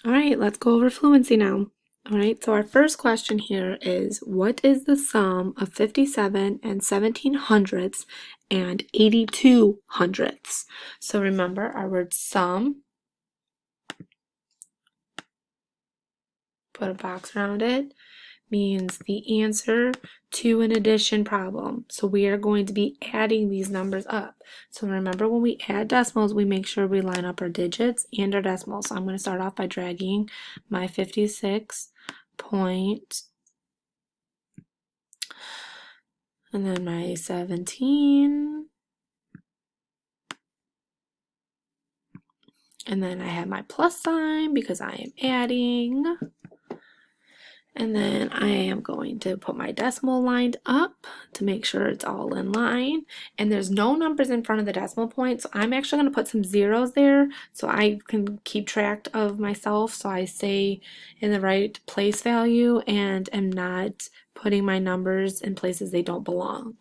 All right, let's go over fluency now. All right, so our first question here is, what is the sum of 57 and 17 hundredths and 82 hundredths? So remember our word sum, put a box around it, means the answer to an addition problem. So we are going to be adding these numbers up. So remember, when we add decimals, we make sure we line up our digits and our decimals. So I'm going to start off by dragging my 56 point, and then my 17, and then I have my plus sign because I am adding. And then I am going to put my decimal lined up to make sure it's all in line. And there's no numbers in front of the decimal point, so I'm actually going to put some zeros there so I can keep track of myself, so I stay in the right place value and am not putting my numbers in places they don't belong.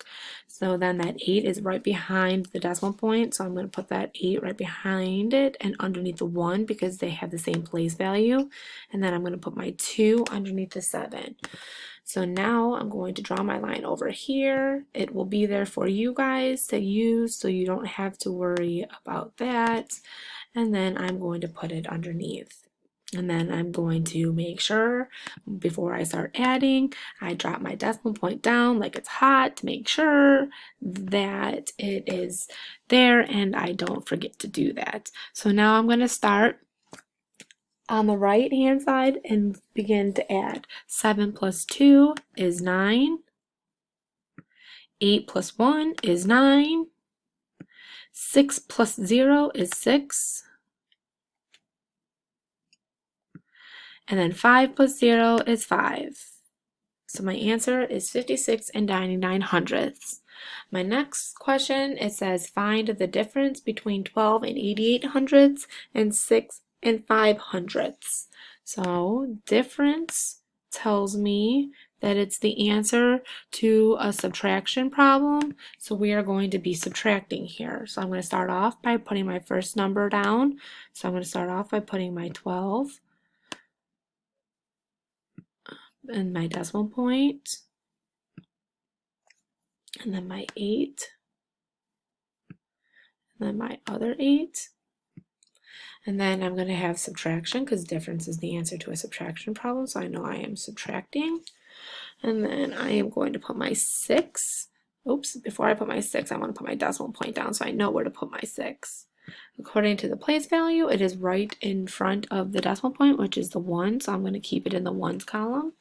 So then that 8 is right behind the decimal point, so I'm going to put that 8 right behind it and underneath the 1 because they have the same place value. And then I'm going to put my 2 underneath the 7. So now I'm going to draw my line over here. It will be there for you guys to use, so you don't have to worry about that. And then I'm going to put it underneath. And then I'm going to make sure before I start adding, I drop my decimal point down like it's hot to make sure that it is there and I don't forget to do that. So now I'm going to start on the right hand side and begin to add. 7 plus 2 is 9. 8 plus 1 is 9. 6 plus 0 is 6. And then 5 plus 0 is 5. So my answer is 56 and 99 hundredths. My next question, it says find the difference between 12 and 88 hundredths and 6 and 5 hundredths. So difference tells me that it's the answer to a subtraction problem. So we are going to be subtracting here. So I'm going to start off by putting my first number down. So I'm going to start off by putting my 12 and my decimal point, and then my 8, and then my other 8. And then I'm going to have subtraction because difference is the answer to a subtraction problem, so I know I am subtracting. And then I am going to put my 6. Oops, before I put my 6, I want to put my decimal point down so I know where to put my 6. According to the place value, it is right in front of the decimal point, which is the 1, so I'm going to keep it in the ones column.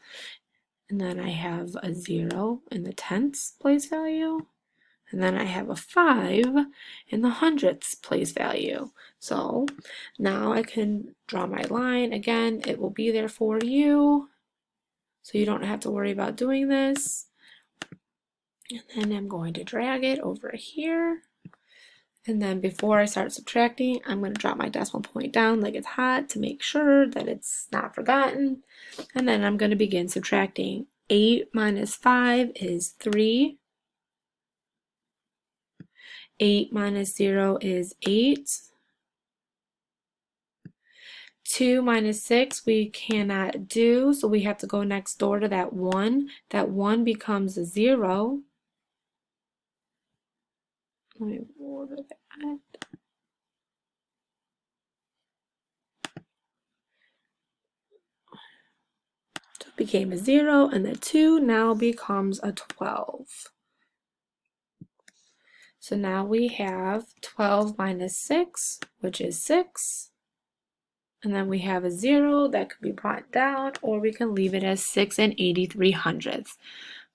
And then I have a 0 in the tenths place value. And then I have a 5 in the hundredths place value. So now I can draw my line. Again, it will be there for you, so you don't have to worry about doing this. And then I'm going to drag it over here. And then before I start subtracting, I'm going to drop my decimal point down like it's hot to make sure that it's not forgotten. And then I'm going to begin subtracting. 8 minus 5 is 3. 8 minus 0 is 8. 2 minus 6 we cannot do, so we have to go next door to that 1. That 1 becomes a 0. Let me order that. So it became a 0, and the 2 now becomes a 12. So now we have 12 minus 6, which is 6. And then we have a 0 that could be brought down, or we can leave it as 6 and 83 hundredths.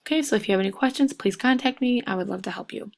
Okay, so if you have any questions, please contact me. I would love to help you.